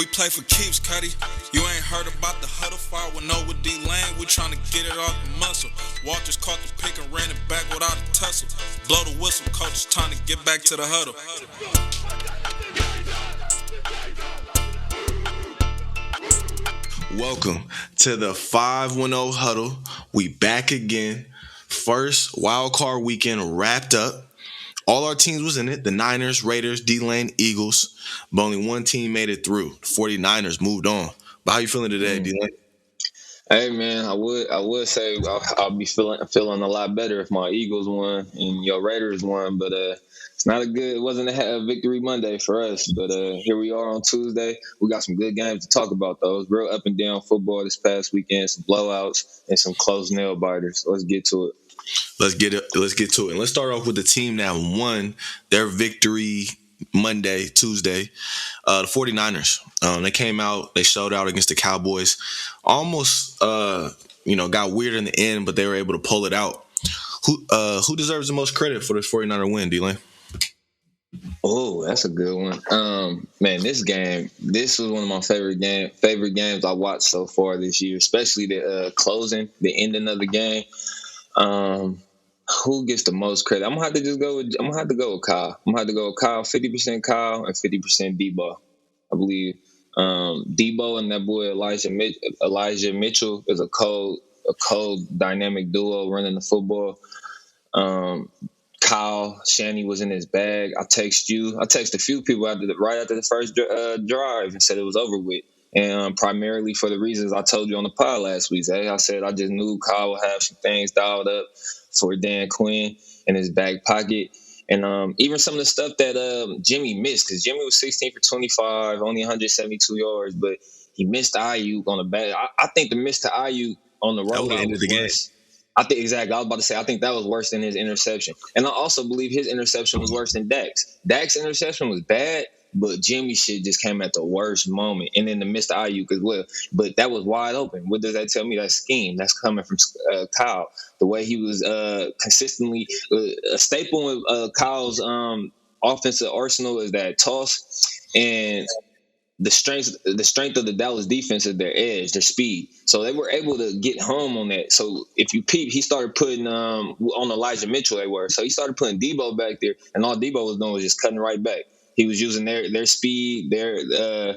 We play for keeps, Cuddy. You ain't heard about the huddle fire with no with D-Lane. We tryna get it off the muscle. Walters caught the pick and ran it back without a tussle. Blow the whistle, coach is trying to get back to the huddle. Welcome to the 5-1-0 Huddle. We back again. First wild card weekend wrapped up. All our teams was in it. The Niners, Raiders, D-Lane, Eagles. But only one team made it through. The 49ers moved on. But how you feeling today, D-Lane? Hey man, I would say I'll be feeling a lot better if my Eagles won and your Raiders won, but it wasn't a victory Monday for us. But here we are on Tuesday. We got some good games to talk about though. It was real up and down football this past weekend, some blowouts and some close nail biters. Let's get to it. Let's get to it. And let's start off with the team that won their victory Tuesday, the 49ers. They came out, they showed out against the Cowboys. Almost, got weird in the end, but they were able to pull it out. Who deserves the most credit for this 49er win, D-Lane? Oh, that's a good one. Man, this was one of my favorite games I watched so far this year, especially the closing, the ending of the game. Who gets the most credit? I'm gonna have to go with Kyle. I'm gonna have to go with Kyle, 50% Kyle and 50% Debo. I believe Debo and that boy Elijah Mitchell is a cold dynamic duo running the football. Kyle Shanny was in his bag. I texted a few people right after the first drive and said it was over with. And primarily for the reasons I told you on the pod last week. I said I just knew Kyle would have some things dialed up for Dan Quinn in his back pocket. And even some of the stuff that Jimmy missed, because Jimmy was 16 for 25, only 172 yards, but he missed Ayuk on the back. I think the miss to Ayuk on the rollout was worse. I think exactly. I was about to say, I think that was worse than his interception. And I also believe his interception was worse than Dak's. Dak's interception was bad, but Jimmy shit just came at the worst moment. And then the missed Ayuk as well. But that was wide open. What does that tell me? That scheme. That's coming from Kyle. The way he was consistently a staple of Kyle's offensive arsenal is that toss and the strength of the Dallas defense is their edge, their speed. So they were able to get home on that. So if you peep, he started putting on Elijah Mitchell. So he started putting Debo back there, and all Debo was doing was just cutting right back. He was using their speed, their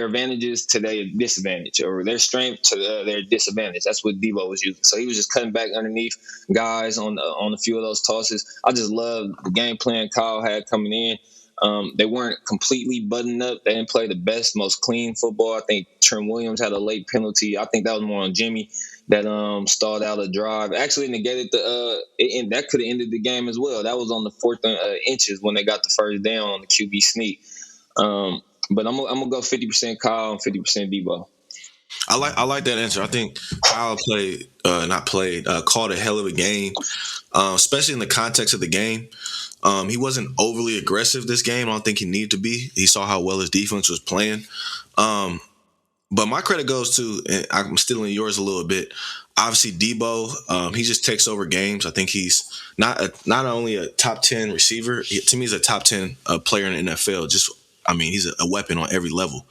advantages to their disadvantage, or their strength to their disadvantage. That's what Debo was using. So he was just cutting back underneath guys on a few of those tosses. I just love the game plan Kyle had coming in. They weren't completely buttoned up. They didn't play the best, most clean football. I think Trent Williams had a late penalty. I think that was more on Jimmy that stalled out a drive. Actually negated and that could have ended the game as well. That was on the fourth inches when they got the first down on the QB sneak. But I'm gonna go 50% Kyle and 50% Debo. I like that answer. I think Kyle called a hell of a game, especially in the context of the game. He wasn't overly aggressive this game. I don't think he needed to be. He saw how well his defense was playing. But my credit goes to, and I'm stealing yours a little bit, obviously Debo. He just takes over games. I think he's not only a top 10 receiver, to me he's a top 10 player in the NFL. He's a weapon on every level.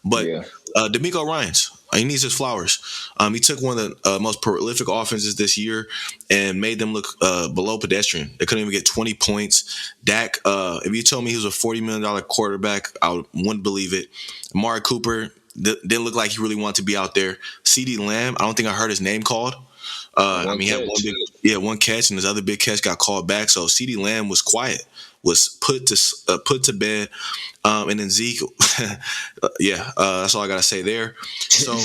But DeMeco Ryans, he needs his flowers. He took one of the most prolific offenses this year and made them look below pedestrian. They couldn't even get 20 points. Dak, if you told me he was a $40 million quarterback, I wouldn't believe it. Amari Cooper didn't look like he really wanted to be out there. CeeDee Lamb, I don't think I heard his name called. He had one catch, and his other big catch got called back. So CeeDee Lamb was quiet, was put to bed. And then Zeke, that's all I gotta say there. So,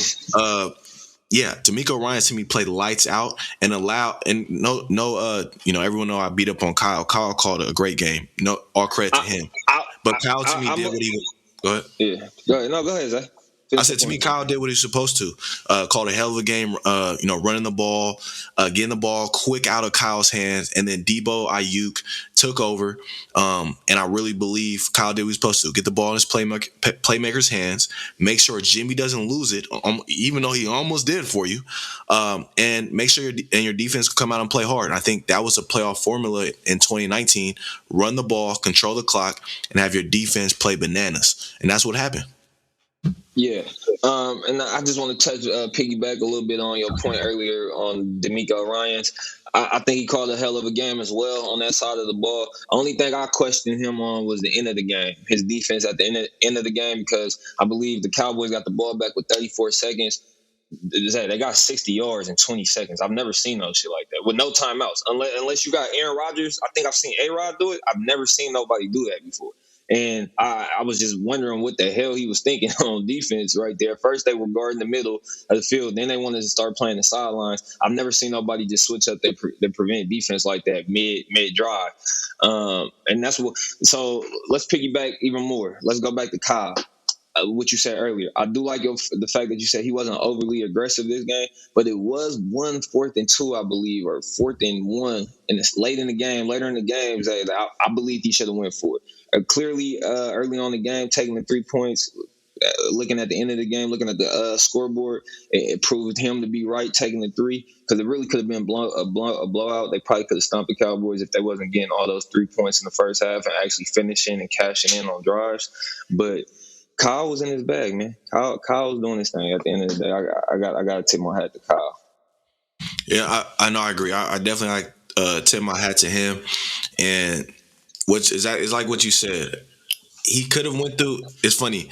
DeMeco Ryans to me played lights out and everyone know I beat up on Kyle. Kyle called a great game. No, all credit to him. But Kyle to me did what he. Go ahead. Yeah. Go ahead. No, go ahead, Zach. I said, to me, Kyle did what he was supposed to. Called a hell of a game, running the ball, getting the ball quick out of Kyle's hands, and then Debo Ayuk took over. And I really believe Kyle did what he was supposed to. Get the ball in his playmaker's hands, make sure Jimmy doesn't lose it, even though he almost did for you, and make sure your defense can come out and play hard. And I think that was a playoff formula in 2019. Run the ball, control the clock, and have your defense play bananas. And that's what happened. Yeah. And I just want to touch piggyback a little bit on your point earlier on D'Amico Ryans. I think he called a hell of a game as well on that side of the ball. Only thing I questioned him on was the end of the game, his defense at the end of the game, because I believe the Cowboys got the ball back with 34 seconds. They got 60 yards in 20 seconds. I've never seen no shit like that with no timeouts. Unless you got Aaron Rodgers, I think I've seen A-Rod do it. I've never seen nobody do that before. And I was just wondering what the hell he was thinking on defense right there. First, they were guarding the middle of the field. Then they wanted to start playing the sidelines. I've never seen nobody just switch up their prevent defense like that mid drive. And that's what. So let's piggyback even more. Let's go back to Kyle. What you said earlier. I do like the fact that you said he wasn't overly aggressive this game, but it was 4th and 2, I believe, or 4th and 1, and it's later in the game. I believe he should have went for it. Clearly, early on in the game, taking the 3 points. Looking at the end of the game, looking at the scoreboard, it proved him to be right taking the 3, because it really could have been a blowout. They probably could have stumped the Cowboys if they wasn't getting all those 3 points in the first half and actually finishing and cashing in on drives. But Kyle was in his bag, man. Kyle was doing his thing. At the end of the day, I got to tip my hat to Kyle. Yeah, I know. I agree. I definitely tip my hat to him. And which is like what you said. He could have went through. It's funny.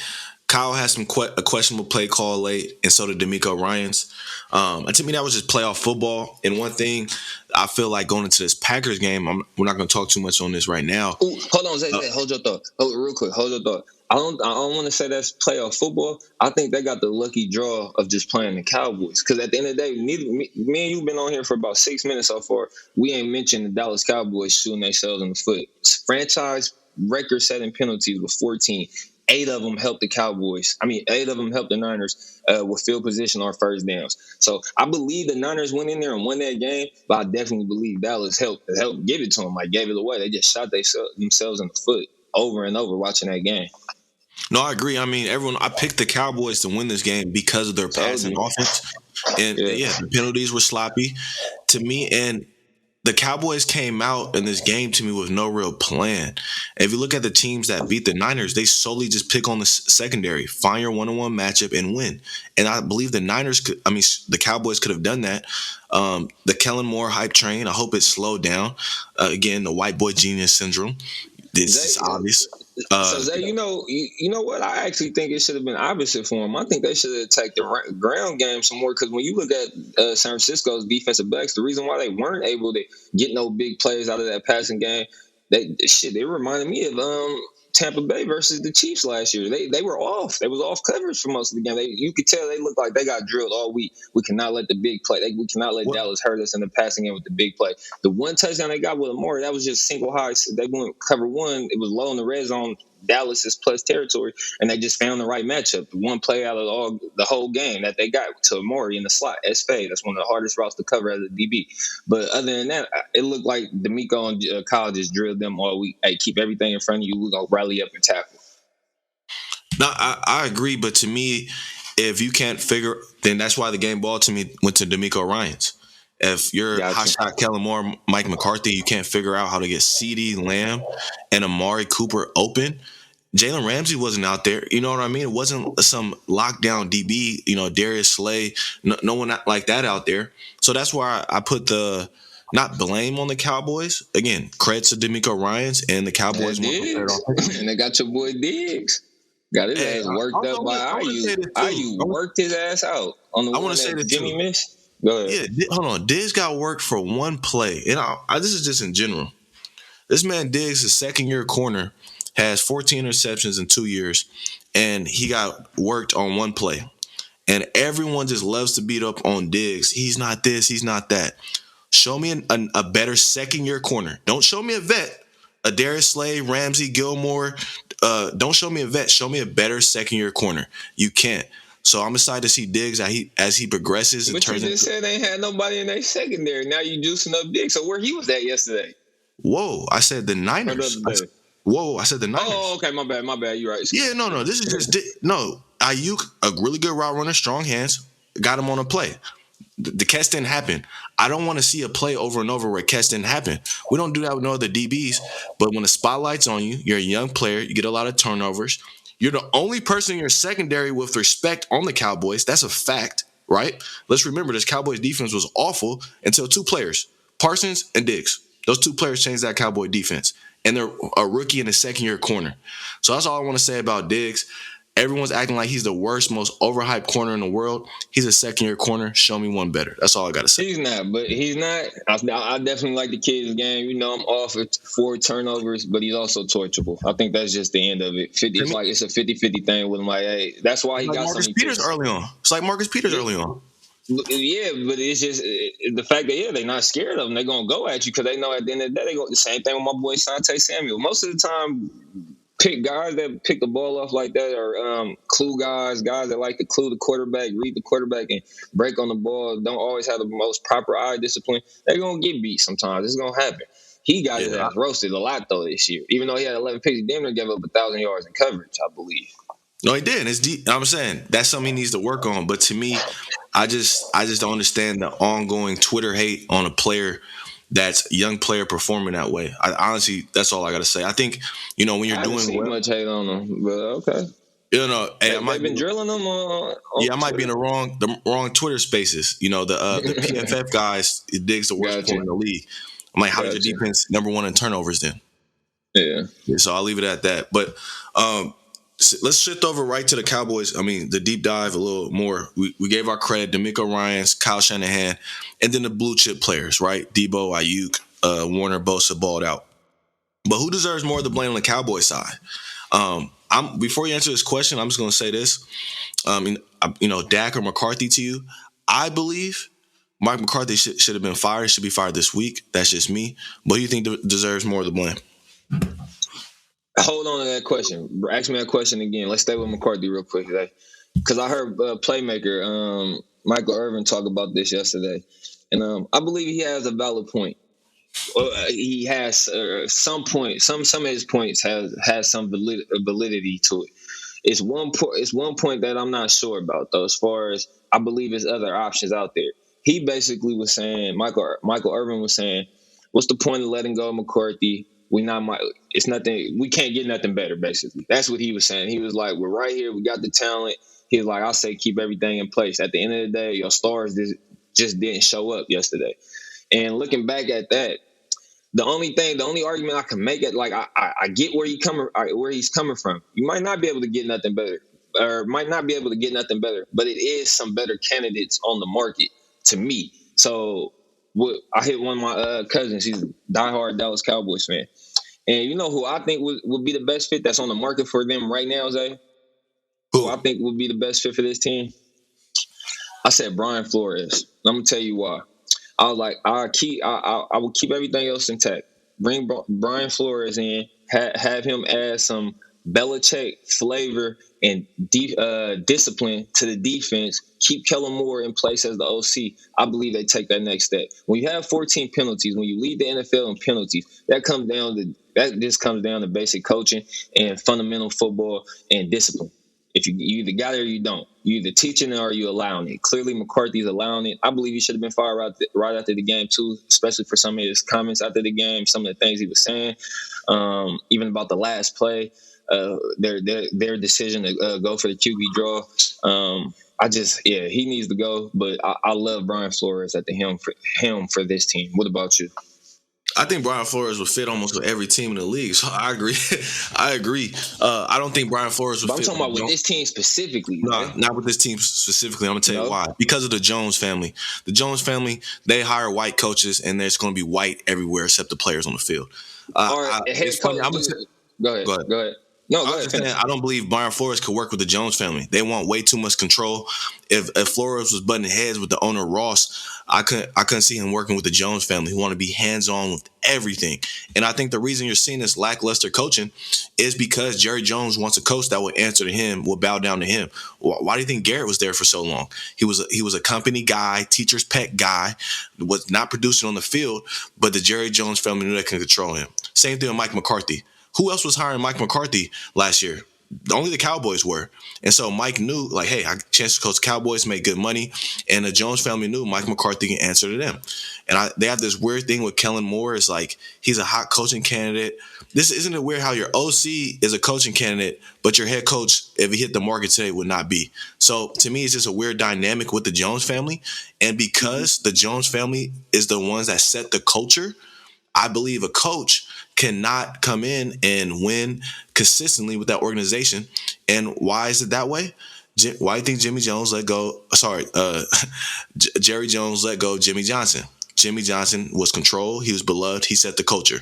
Kyle has a questionable play call late, and so did D'Amico Ryans. And to me, that was just playoff football. And one thing I feel like going into this Packers game, we're not going to talk too much on this right now. Ooh, hold on, Zay, hold your thought. Real quick, hold your thought. I don't want to say that's playoff football. I think they got the lucky draw of just playing the Cowboys. Because at the end of the day, me and you been on here for about 6 minutes so far. We ain't mentioned the Dallas Cowboys shooting themselves in the foot. Franchise record-setting penalties with 14. 8 of them helped the Cowboys. 8 of them helped the Niners with field position on first downs. So I believe the Niners went in there and won that game, but I definitely believe Dallas helped give it to them. Like, gave it away. They just shot themselves in the foot over and over watching that game. No, I agree. I picked the Cowboys to win this game because of their passing offense. And the penalties were sloppy to me. And the Cowboys came out in this game to me with no real plan. If you look at the teams that beat the Niners, they solely just pick on the secondary, find your one-on-one matchup and win. And I believe the Cowboys could have done that. The Kellen Moore hype train, I hope it slowed down. Again, the white boy genius syndrome. This is obvious. So Zay, you know what? I actually think it should have been opposite for them. I think they should have attacked the ground game some more, because when you look at San Francisco's defensive backs, the reason why they weren't able to get no big plays out of that passing game, they reminded me of Tampa Bay versus the Chiefs last year. They were off. They was off coverage for most of the game. You could tell they looked like they got drilled all week. We cannot let the big play. We cannot let Dallas hurt us in the passing game with the big play. The one touchdown they got with Amari, that was just single high. They went cover one. It was low in the red zone. Dallas's plus territory, and they just found the right matchup. The one play out of the whole game that they got to Amari in the slot, S-Fade. That's one of the hardest routes to cover as a DB. But other than that, it looked like D'Amico and Kyle just drilled them all week. Hey, keep everything in front of you. We're going to rally up and tackle. No, I agree, but to me, if you can't figure, then that's why the game ball to me went to D'Amico Ryans. If you're hot shot Kellen Moore, Mike McCarthy, you can't figure out how to get CeeDee Lamb and Amari Cooper open. Jalen Ramsey wasn't out there. You know what I mean? It wasn't some lockdown DB, Darius Slay, no one like that out there. So that's why I put the not blame on the Cowboys. Again, credit to D'Amico Ryans and the Cowboys. And they got your boy Diggs. Got his ass worked up by IU. IU worked his ass out on the one that Jimmy missed. Go ahead. Yeah, hold on. Diggs got worked for one play. And this is just in general. This man Diggs, his second-year corner, has 14 interceptions in 2 years, and he got worked on one play. And everyone just loves to beat up on Diggs. He's not this, he's not that. Show me a better second-year corner. Don't show me a vet. A Darius Slay, Ramsey, Gilmore. Don't show me a vet. Show me a better second-year corner. You can't. So I'm excited to see Diggs as he progresses. But you just said they ain't had nobody in their secondary. Now you juicing up Diggs. So where he was at yesterday? Whoa, I said the Niners. I said the Niners. Oh, okay, my bad. You're right. Yeah, no. This is just Ayuk, a really good route runner, strong hands, got him on a play. The catch didn't happen. I don't want to see a play over and over where catch didn't happen. We don't do that with no other DBs. But when the spotlight's on you, you're a young player, you get a lot of turnovers. You're the only person in your secondary with respect on the Cowboys. That's a fact, right? Let's remember this Cowboys defense was awful until two players, Parsons and Diggs. Those two players changed that Cowboy defense. And they're a rookie and a second-year corner. So that's all I want to say about Diggs. Everyone's acting like he's the worst, most overhyped corner in the world. He's a second-year corner. Show me one better. That's all I got to say. He's not, but he's not. I definitely like the kid's game. You know, I'm off at 4 turnovers, but he's also torchable. I think that's just the end of it. It's a 50-50 thing with him. Like, hey, that's why he like got Marcus Peters early on. It's like Marcus Peters early on. Yeah, but it's just the fact that they're not scared of him. They're gonna go at you because they know at the end of the day they go the same thing with my boy Sante Samuel. Most of the time, pick guys that pick the ball off like that or clue guys that like to clue the quarterback, read the quarterback, and break on the ball. Don't always have the most proper eye discipline. They're gonna get beat sometimes. It's gonna happen. He got his ass roasted a lot though this year. Even though he had 11 picks, he damn near gave up 1,000 yards in coverage, I believe. No, he did. It's deep. I'm saying that's something he needs to work on. But to me, I just don't understand the ongoing Twitter hate on a player that's a young player performing that way. Honestly, that's all I got to say. I think, when you're doing seen well, much hate on him, but okay. Hey, They've been drilling them on I might be in the wrong Twitter spaces. The PFF guys, it digs the worst corner in the league. I'm like, how did your defense number one in turnovers then? Yeah. So I'll leave it at that. But let's shift over right to the Cowboys. I mean, the deep dive a little more. We gave our credit to D'Amico Ryans, Kyle Shanahan, and then the blue chip players, right? Debo, Ayuk, Warner, Bosa balled out. But who deserves more of the blame on the Cowboys side? Before you answer this question, I'm just going to say this. Dak or McCarthy to you. I believe Mike McCarthy should have been fired. Should be fired this week. That's just me. But who do you think deserves more of the blame? Hold on to that question. Ask me that question again. Let's stay with McCarthy real quick today. Because I heard playmaker Michael Irvin talk about this yesterday. And I believe he has a valid point. He has some point. Some of his points has some validity to it. It's one point that I'm not sure about, though, as far as I believe there's other options out there. He basically was saying, Michael Irvin was saying, what's the point of letting go of McCarthy? It's nothing. We can't get nothing better. Basically, that's what he was saying. He was like, "We're right here. We got the talent." He was like, "I say keep everything in place." At the end of the day, your stars just didn't show up yesterday. And looking back at that, the only argument I can make it like I get where he's coming from. You might not be able to get nothing better, but it is some better candidates on the market to me. So. I hit one of my cousins. He's a diehard Dallas Cowboys fan. And you know who I think would be the best fit that's on the market for them right now, Zay? Who I think would be the best fit for this team? I said Brian Flores. I'm going to tell you why. I was like, I will keep everything else intact. Bring Brian Flores in, have him add some Belichick flavor and discipline to the defense. Keep Kellen Moore in place as the OC. I believe they take that next step. When you have 14 penalties, when you lead the NFL in penalties, that just comes down to basic coaching and fundamental football and discipline. If you either got it or you don't. You either teaching it or you allowing it. Clearly, McCarthy's allowing it. I believe he should have been fired right after the game, too, especially for some of his comments after the game, some of the things he was saying, even about the last play, their decision to go for the QB draw. He needs to go, but I love Brian Flores at the helm for this team. What about you? I think Brian Flores would fit almost with every team in the league. So I agree. I don't think Brian Flores would fit. I'm talking about with this team specifically. No, not with this team specifically. I'm going to tell you why. Because of the Jones family. The Jones family, they hire white coaches, and there's going to be white everywhere except the players on the field. Go ahead. No, go ahead. I don't believe Brian Flores could work with the Jones family. They want way too much control. If Flores was butting heads with the owner Ross, I couldn't see him working with the Jones family who want to be hands-on with everything. And I think the reason you're seeing this lackluster coaching is because Jerry Jones wants a coach that will answer to him, will bow down to him. Why do you think Garrett was there for so long? He was a company guy, teacher's pet guy, was not producing on the field, but the Jerry Jones family knew they could control him. Same thing with Mike McCarthy. Who else was hiring Mike McCarthy last year? Only the Cowboys were. And so Mike knew, like, hey, I chance to coach the Cowboys, make good money. And the Jones family knew Mike McCarthy can answer to them. And they have this weird thing with Kellen Moore. It's like he's a hot coaching candidate. This isn't it weird how your OC is a coaching candidate, but your head coach, if he hit the market today, would not be. So to me, it's just a weird dynamic with the Jones family. And because the Jones family is the ones that set the culture, I believe a coach cannot come in and win consistently with that organization. And why is it that way? Why do you think Jimmy Jones let go? Jerry Jones let go of Jimmy Johnson. Jimmy Johnson was controlled. He was beloved. He set the culture.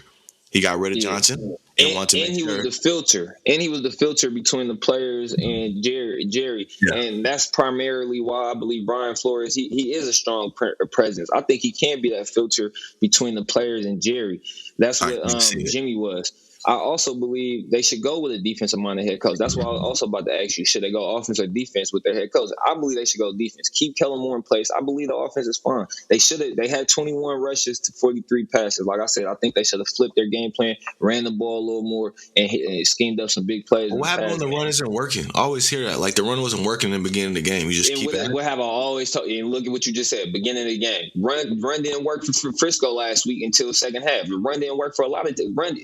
He got rid of Johnson and wanted to make sure. Was the filter. And he was the filter between the players and Jerry. Yeah. And that's primarily why I believe Brian Flores, he is a strong presence. I think he can be that filter between the players and Jerry. That's what Jimmy was. I also believe they should go with a defensive-minded head coach. That's why I was also about to ask you, should they go offense or defense with their head coach? I believe they should go defense. Keep Kellen Moore in place. I believe the offense is fine. They had 21 rushes to 43 passes. Like I said, I think they should have flipped their game plan, ran the ball a little more, and schemed up some big plays. What happened when the run isn't working? I always hear that. Like the run wasn't working in the beginning of the game. You just keep it. What have I always told you? And look at what you just said, beginning of the game. Run didn't work for Frisco last week until the second half. The run didn't work for a lot of run.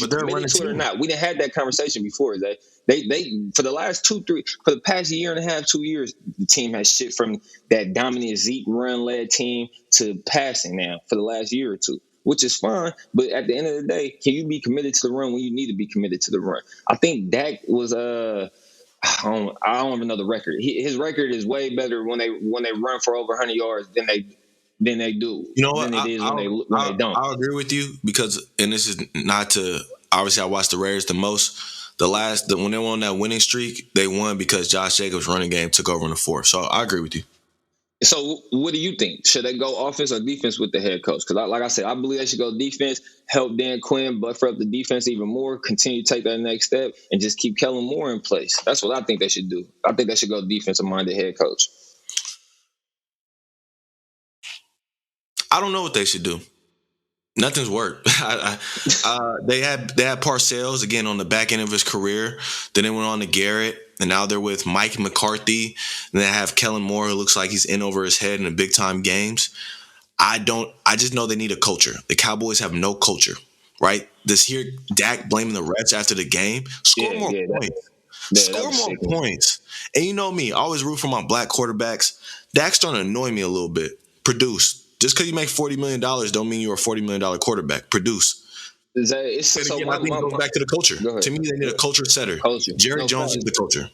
But they're running to it or not. We didn't have that conversation before. They for the last for the past year and a half, 2 years, the team has shifted from that dominant Zeke run-led team to passing now for the last year or two, which is fine. But at the end of the day, can you be committed to the run when you need to be committed to the run? I think Dak was I don't even know the record. His record is way better when they run for over 100 yards than they do. You know what? When they don't. I'll agree with you because, and this is not to. Obviously, I watched the Raiders the most. When they were on that winning streak, they won because Josh Jacobs' running game took over in the fourth. So I agree with you. So what do you think? Should they go offense or defense with the head coach? Because like I said, I believe they should go defense, help Dan Quinn buffer up the defense even more, continue to take that next step, and just keep Kellen Moore in place. That's what I think they should do. I think they should go defensive-minded head coach. I don't know what they should do. Nothing's worked. They had Parcells again on the back end of his career. Then they went on to Garrett, and now they're with Mike McCarthy. And they have Kellen Moore, who looks like he's in over his head in the big time games. I just know they need a culture. The Cowboys have no culture, right? This here, Dak blaming the refs after the game. Score more points. Score more points. And you know me, I always root for my black quarterbacks. Dak's starting to annoy me a little bit. Produce. Just because you make $40 million don't mean you're a $40 million quarterback. Produce. I think it goes back to the culture. To me, they need a culture setter. Jerry Jones is the culture.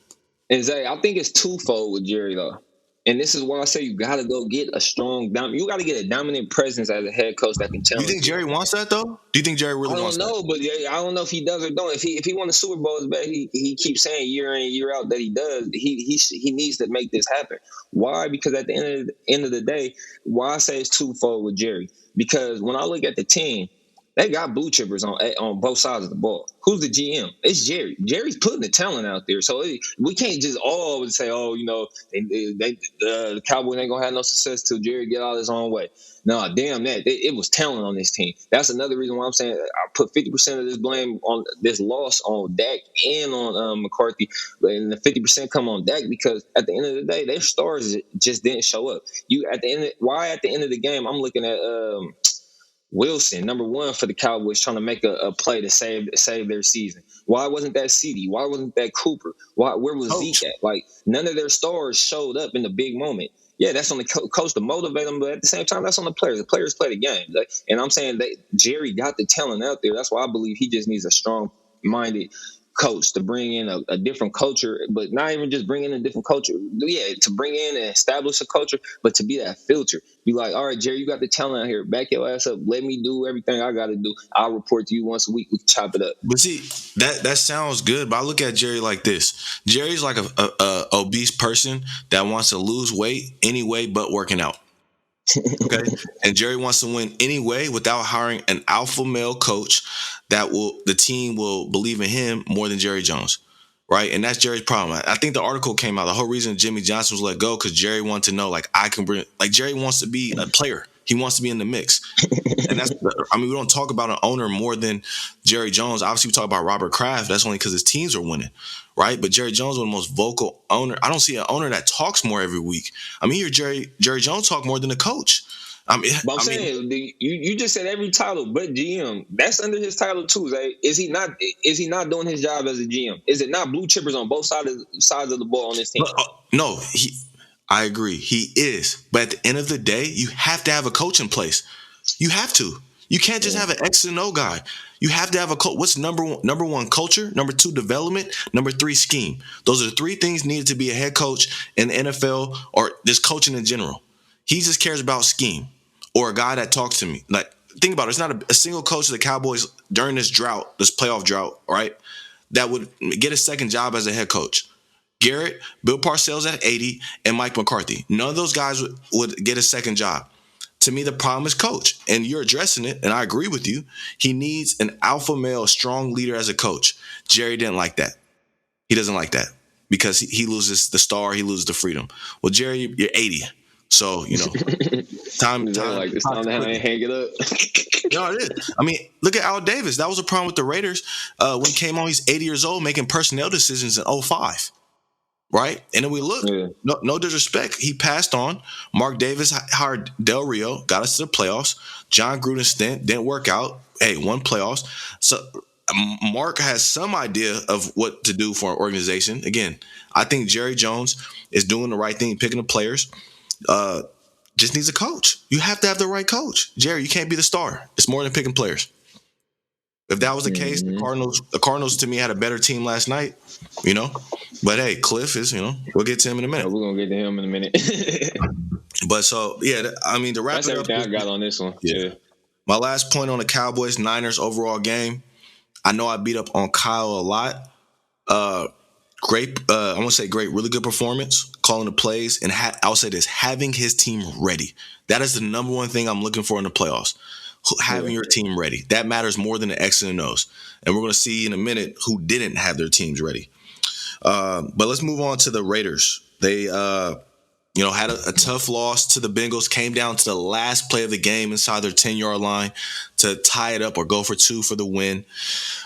And Zay, I think it's twofold with Jerry, though. And this is why I say you got to go get a strong you got to get a dominant presence as a head coach that can challenge. You think Jerry wants that, though? Do you think Jerry really wants that? I don't know, but I don't know if he does or don't. If he won the Super Bowl, he keeps saying year in, year out that he does. He needs to make this happen. Why? Because at the end of the day, why I say it's twofold with Jerry. Because when I look at the team, they got blue chippers on both sides of the ball. Who's the GM? It's Jerry. Jerry's putting the talent out there. So we can't just always say, the Cowboys ain't going to have no success till Jerry get out of his own way. No, damn that. It was talent on this team. That's another reason why I'm saying I put 50% of this blame on this loss on Dak and on McCarthy. And the 50% come on Dak because at the end of the day, their stars just didn't show up. At the end of the game, I'm looking at Wilson, number one for the Cowboys, trying to make a play to save their season. Why wasn't that CD? Why wasn't that Cooper? Where was Zeke at? Like, none of their stars showed up in the big moment. Yeah, that's on the coach to motivate them, but at the same time, that's on the players. The players play the game. And I'm saying that Jerry got the talent out there. That's why I believe he just needs a strong-minded coach to bring in a different culture, but not even just bring in a different culture. Yeah, to bring in and establish a culture, but to be that filter. Be like, all right, Jerry, you got the talent out here. Back your ass up. Let me do everything I got to do. I'll report to you once a week. We can chop it up. But see, that sounds good, but I look at Jerry like this. Jerry's like a obese person that wants to lose weight anyway but working out. Okay, and Jerry wants to win anyway without hiring an alpha male coach the team will believe in him more than Jerry Jones, right? And that's Jerry's problem. I think the article came out. The whole reason Jimmy Johnson was let go because Jerry wanted to know, Jerry wants to be a player. He wants to be in the mix. And we don't talk about an owner more than Jerry Jones. Obviously, we talk about Robert Kraft. That's only because his teams are winning, right? But Jerry Jones is one of the most vocal owner. I don't see an owner that talks more every week. I mean, you hear Jerry Jones talk more than the coach. But I'm saying you just said every title but GM. That's under his title too. Right? Is he not doing his job as a GM? Is it not blue chippers on both sides of the ball on this team? No, I agree. He is. But at the end of the day, you have to have a coach in place. You have to. You can't just have an X and O guy. You have to have a coach. What's number one, culture. Number 2, development. Number 3, scheme. Those are the 3 things needed to be a head coach in the NFL or just coaching in general. He just cares about scheme or a guy that talks to me. Like, think about it. It's not a single coach of the Cowboys during this drought, this playoff drought, right, that would get a second job as a head coach. Garrett, Bill Parcells at 80, and Mike McCarthy. None of those guys would get a second job. To me, the problem is coach, and you're addressing it, and I agree with you. He needs an alpha male, strong leader as a coach. Jerry didn't like that. He doesn't like that because he loses the star, he loses the freedom. Well, Jerry, you're 80. So, time to hang it up. No, it is. I mean, look at Al Davis. That was a problem with the Raiders when he came on. He's 80 years old making personnel decisions in 2005. Right? And then we look, no disrespect. He passed on. Mark Davis hired Del Rio, got us to the playoffs. John Gruden's stint didn't work out. Hey, won playoffs. So Mark has some idea of what to do for an organization. Again, I think Jerry Jones is doing the right thing, picking the players. Just needs a coach. You have to have the right coach. Jerry, you can't be the star. It's more than picking players. If that was the case, the Cardinals to me had a better team last night, But hey, Cliff is, we'll get to him in a minute. We're gonna get to him in a minute. But so yeah, I mean, to wrap that's it up, everything I got on this one. Yeah. My last point on the Cowboys Niners overall game. I know I beat up on Kyle a lot. Great, I want to say great, really good performance, calling the plays, and I'll say this: having his team ready. That is the number one thing I'm looking for in the playoffs. Having your team ready. That matters more than the X and O's. And we're going to see in a minute who didn't have their teams ready. But let's move on to the Raiders. They, had a tough loss to the Bengals, came down to the last play of the game inside their 10-yard line to tie it up or go for 2 for the win.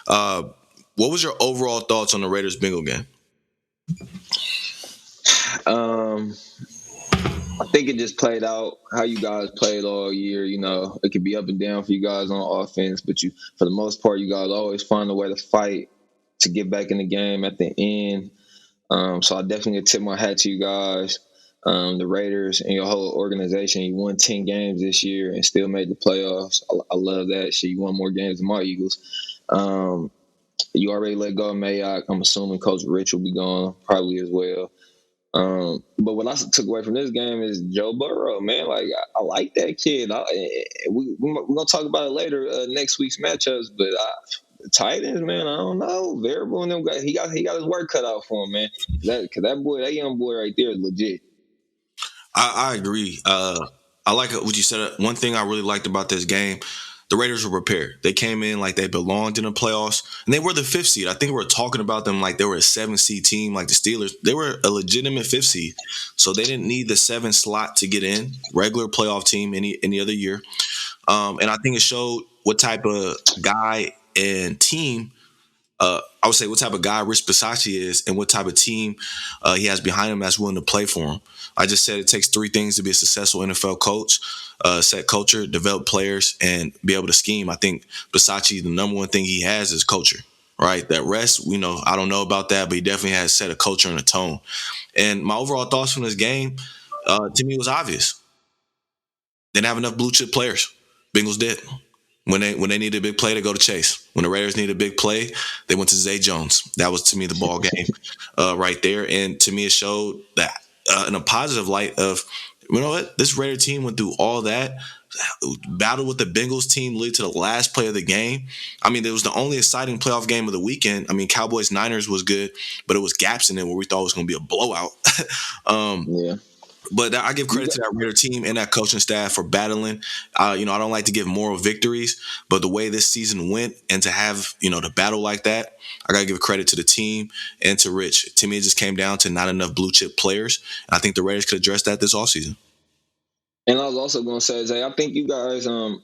What was your overall thoughts on the Raiders-Bengal game? I think it just played out how you guys played all year. It could be up and down for you guys on offense, but for the most part, you guys always find a way to fight to get back in the game at the end. So I definitely tip my hat to you guys, the Raiders, and your whole organization. You won 10 games this year and still made the playoffs. I love that shit. You won more games than my Eagles. You already let go of Mayock. I'm assuming Coach Rich will be gone probably as well. But what I took away from this game is Joe Burrow, man. Like, I like that kid. We're going to talk about it later, next week's matchups. But the Titans, man, I don't know. Variable and them guys, he got his work cut out for him, man. That young boy right there is legit. I agree. I like what you said. One thing I really liked about this game, the Raiders were prepared. They came in like they belonged in the playoffs, and they were the 5th seed. I think we were talking about them like they were a 7th seed team, like the Steelers. They were a legitimate 5th seed, so they didn't need the 7th slot to get in. Regular playoff team any other year, and I think it showed what type of guy and team. I would say what type of guy Rich Bisaccia is and what type of team he has behind him that's willing to play for him. I just said it takes 3 things to be a successful NFL coach: set culture, develop players, and be able to scheme. I think Bisaccia, the number one thing he has is culture, right? That rest, I don't know about that, but he definitely has set a culture and a tone. And my overall thoughts from this game, to me, was obvious. They didn't have enough blue chip players. Bengals did. When they needed a big play, they go to Chase. When the Raiders needed a big play, they went to Zay Jones. That was, to me, the ball game right there. And to me, it showed that in a positive light of, you know what, this Raider team went through all that, battled with the Bengals team, lead to the last play of the game. I mean, it was the only exciting playoff game of the weekend. I mean, Cowboys-Niners was good, but it was gaps in it where we thought it was going to be a blowout. Yeah. But I give credit to that Raider team and that coaching staff for battling. I don't like to give moral victories, but the way this season went and to have, the battle like that, I got to give credit to the team and to Rich. To me, it just came down to not enough blue chip players. And I think the Raiders could address that this offseason. And I was also going to say, Zay, I think you guys, of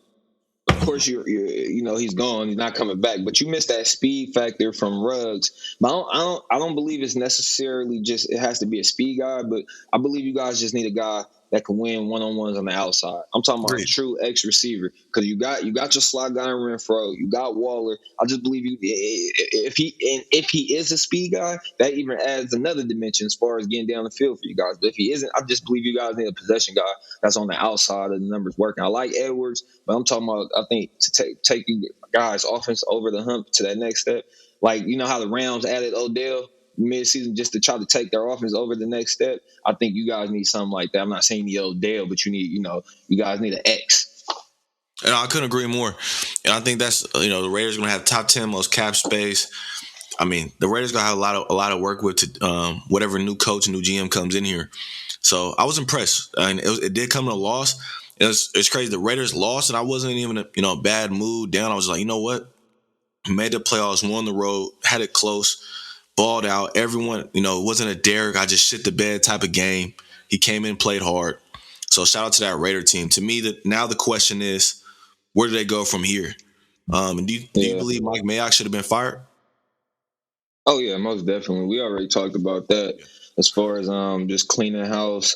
course, he's gone. He's not coming back. But you missed that speed factor from Ruggs. But I don't believe it's necessarily just it has to be a speed guy. But I believe you guys just need a guy that can win one-on-ones on the outside. I'm talking about a Agreed. true X receiver because you got your slot guy in Renfro. You got Waller. I just believe if he is a speed guy, that even adds another dimension as far as getting down the field for you guys. But if he isn't, I just believe you guys need a possession guy that's on the outside of the numbers working. I like Edwards, but I'm talking about I think to take you guys offense over the hump to that next step. Like you know how the Rams added Odell midseason just to try to take their offense over the next step. I think you guys need something like that. I'm not saying you need Odell, but you guys need an X. And I couldn't agree more. And I think that's the Raiders are going to have top 10 most cap space. I mean, the Raiders going to have a lot of work with to whatever new coach, new GM comes in here. So I was impressed, and it did come to a loss. It's crazy. The Raiders lost, and I wasn't even a bad mood down. I was like, you know what? Made the playoffs, won the road, had it close, balled out. Everyone, it wasn't a Derek, I just shit the bed type of game. He came in, played hard. So shout out to that Raider team. To me, now the question is, where do they go from here? And do you believe Mike Mayock should have been fired? Oh yeah, most definitely. We already talked about that as far as just cleaning house.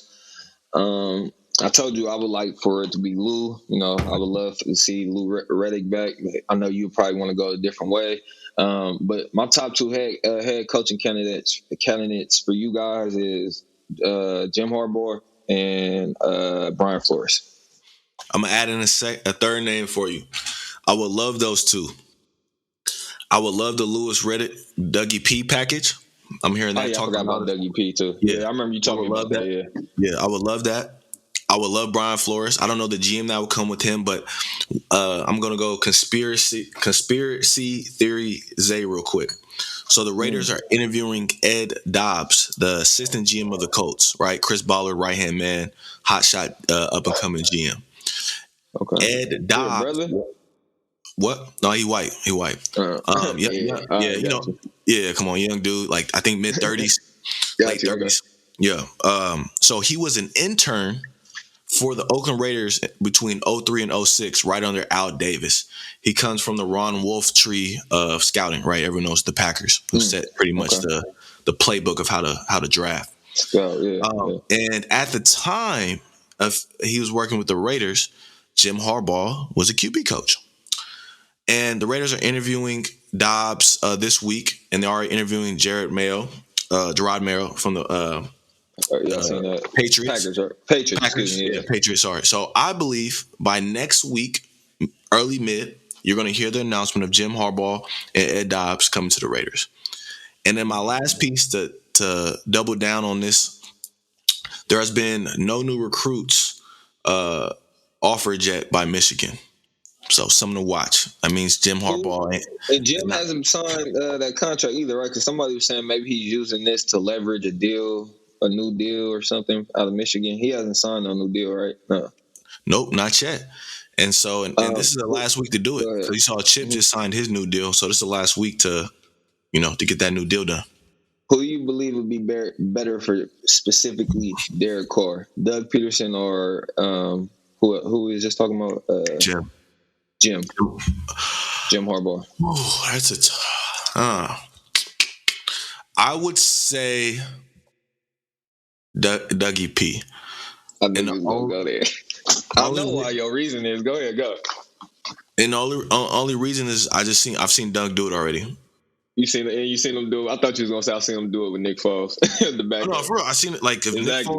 I told you I would like for it to be Lou. I would love to see Lou Reddick back. I know you probably want to go a different way. But my top two head coaching candidates for you guys is Jim Harbaugh and Brian Flores. I'm gonna add in a third name for you. I would love those two. I would love the Louis Reddick, Dougie P package. I'm hearing that. I forgot about Dougie P too. Yeah, I remember you talking about that. Yeah, I would love that. I would love Brian Flores. I don't know the GM that would come with him, but I'm gonna go conspiracy theory Zay real quick. So the Raiders are interviewing Ed Dobbs, the assistant GM of the Colts, right? Chris Ballard, right hand man, hotshot up and coming GM. Okay. Ed Dobbs. What? No, he white. He white. Yeah. Come on, young dude. Like I think mid-30s, late 30s. Yeah. So he was an intern for the Oakland Raiders between 03 and 06, right under Al Davis. He comes from the Ron Wolf tree of scouting, right? Everyone knows the Packers, who set pretty much the playbook of how to draft. And at the time he was working with the Raiders, Jim Harbaugh was a QB coach. And the Raiders are interviewing Dobbs this week, and they're already interviewing Gerard Mayo from the Patriots. Patriots. Sorry. So I believe by next week, early mid, you're going to hear the announcement of Jim Harbaugh and Ed Dobbs coming to the Raiders. And then my last piece to double down on this, there has been no new recruits offered yet by Michigan. So something to watch. That means Jim Harbaugh. And Jim hasn't signed that contract either, right? Because somebody was saying maybe he's using this to leverage a new deal or something out of Michigan. He hasn't signed no new deal, right? No. Nope, not yet. And so, and this is the last week to do it. So you saw Chip just signed his new deal. So this is the last week to get that new deal done. Who you believe would be better for specifically Derek Carr, Doug Peterson, or who we was just talking about? Jim Harbaugh. Ooh, that's I would say Dougie P. I knew you was gonna go there. I know why your reason is. Go ahead, go. And the only reason is I've seen Doug do it already. You seen him do it. I thought you was gonna say I seen him do it with Nick Foles. The back. No, for real. I seen it like exactly.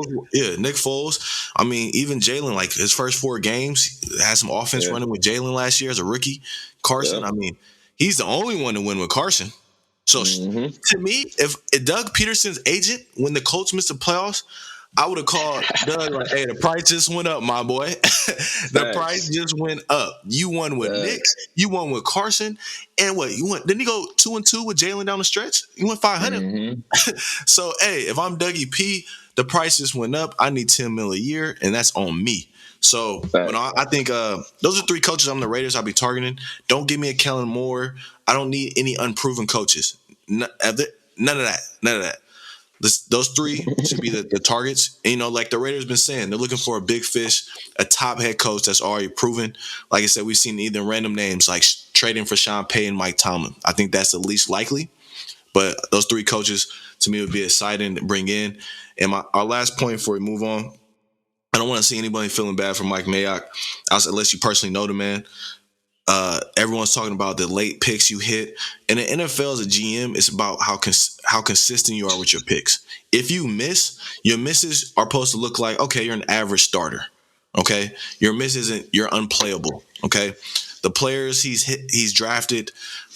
Nick Foles. I mean, even Jalen, like his first 4 games, had some offense running with Jalen last year as a rookie. Carson. I mean, he's the only one to win with Carson. So to me, if Doug Peterson's agent when the Colts missed the playoffs, I would have called Doug like, "Hey, the price just went up, my boy. The price just went up. You won with Nick. You won with Carson, and what you won? Didn't he go 2-2 with Jalen down the stretch? You went 500. So, hey, if I'm Dougie P, the price just went up. I need $10 million a year, and that's on me. So, I think those are 3 coaches on the Raiders I'll be targeting. Don't give me a Kellen Moore. I don't need any unproven coaches. None of that. Those three should be the targets. And, like the Raiders been saying, they're looking for a big fish, a top head coach that's already proven. Like I said, we've seen either random names like trading for Sean Payton, Mike Tomlin. I think that's the least likely. But those three coaches, to me, would be exciting to bring in. And our last point before we move on, I don't want to see anybody feeling bad for Mike Mayock, unless you personally know the man. Everyone's talking about the late picks you hit. In the NFL as a GM, it's about how consistent you are with your picks. If you miss, your misses are supposed to look like, okay, you're an average starter. Okay, your miss you're unplayable. Okay, the players he's drafted,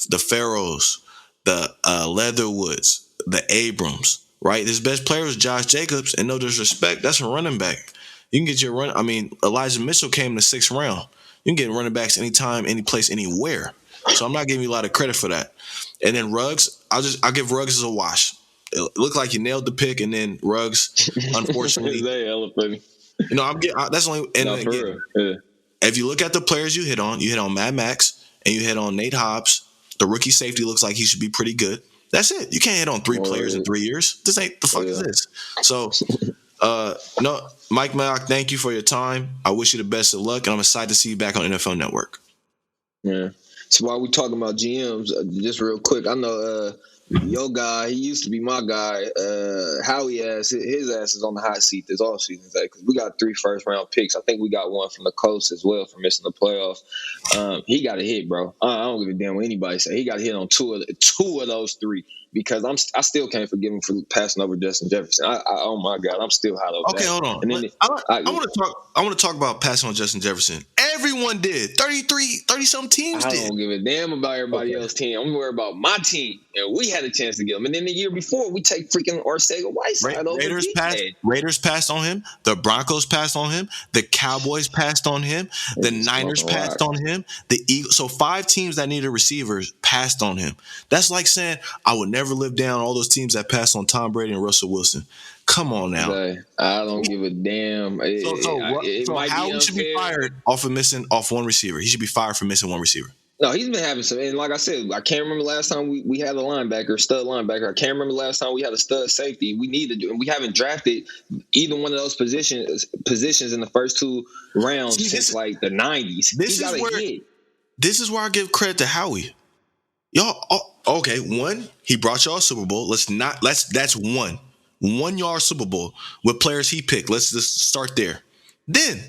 the Pharaohs, the Leatherwoods, the Abrams. Right, his best player was Josh Jacobs, and no disrespect, that's a running back. You can get your run. I mean, Elijah Mitchell came in the 6th round. You can get running backs anytime, any place, anywhere. So I'm not giving you a lot of credit for that. And then Ruggs, I'll give Ruggs as a wash. It looked like you nailed the pick, and then Ruggs, unfortunately, that's only. And again, if you look at the players you hit on Mad Max, and you hit on Nate Hobbs. The rookie safety looks like he should be pretty good. That's it. You can't hit on 3 players in 3 years. This ain't the fuck is this. So. No, Mike Mayock, thank you for your time. I wish you the best of luck, and I'm excited to see you back on NFL Network. Yeah. So while we talking about GMs, just real quick, I know your guy, he used to be my guy. Howie his ass is on the hot seat this offseason today because we got 3 first-round picks. I think we got one from the coast as well for missing the playoffs. He got a hit, bro. I don't give a damn what anybody say. He got a hit on two of those 3. Because I still can't forgive him for passing over Justin Jefferson. Oh my God, I'm still hot over that. Okay, hold on. And then I want to talk about passing on Justin Jefferson. Everyone did. 30-something teams did. I don't give a damn about everybody else's team. I'm worried about my team, and we had a chance to get him. And then the year before, we take freaking Arcega-Whiteside over. Raiders passed on him. The Broncos passed on him. The Cowboys passed on him. The Niners passed on him. The Eagles. So 5 teams that needed receivers passed on him. That's like saying I would never live down all those teams that passed on Tom Brady and Russell Wilson. Come on now. I don't give a damn. So Howie should be fired off one receiver. He should be fired for missing one receiver. No, he's been having some. And like I said, I can't remember last time we had a stud linebacker. I can't remember last time we had a stud safety. We need to do, and we haven't drafted either one of those positions in the first 2 rounds since like the 90s. This is where I give credit to Howie. Y'all, okay, one, he brought y'all a Super Bowl. That's one. 1 yard Super Bowl with players he picked. Let's just start there. Then,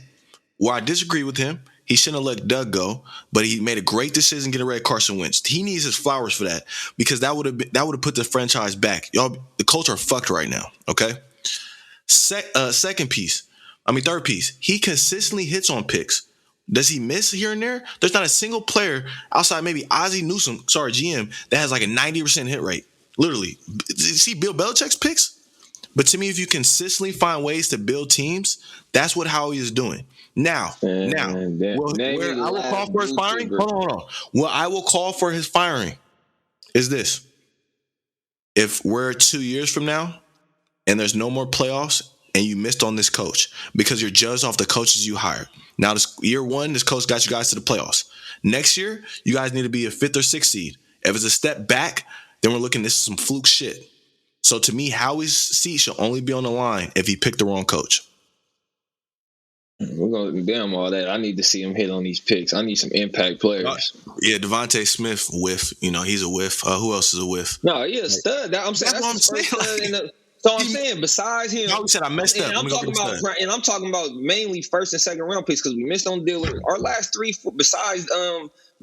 where I disagree with him, he shouldn't have let Doug go, but he made a great decision getting rid of Carson Wentz. He needs his flowers for that because that would have put the franchise back. Y'all, the Colts are fucked right now. Okay. Third piece. He consistently hits on picks. Does he miss here and there? There's not a single player outside maybe Ozzie Newsome, GM, that has like a 90% hit rate. Literally. See Bill Belichick's picks? But to me, if you consistently find ways to build teams, that's what Howie is doing. Now, where I will call for his firing. Hold on. What I will call for his firing is this: if we're 2 years from now and there's no more playoffs and you missed on this coach because you're judged off the coaches you hired. Now, year 1, this coach got you guys to the playoffs. Next year, you guys need to be a 5th or 6th seed. If it's a step back, then we're looking. This is some fluke shit. So to me, Howie's seat should only be on the line if he picked the wrong coach. We're going to damn all that. I need to see him hit on these picks. I need some impact players. Yeah, Devontae Smith, whiff. He's a whiff. Who else is a whiff? No, he a stud. That's what I'm saying. So I'm saying, besides him, Howie said I messed up. I'm talking about mainly 1st and 2nd round picks because we missed on Dillon. Our last 3, besides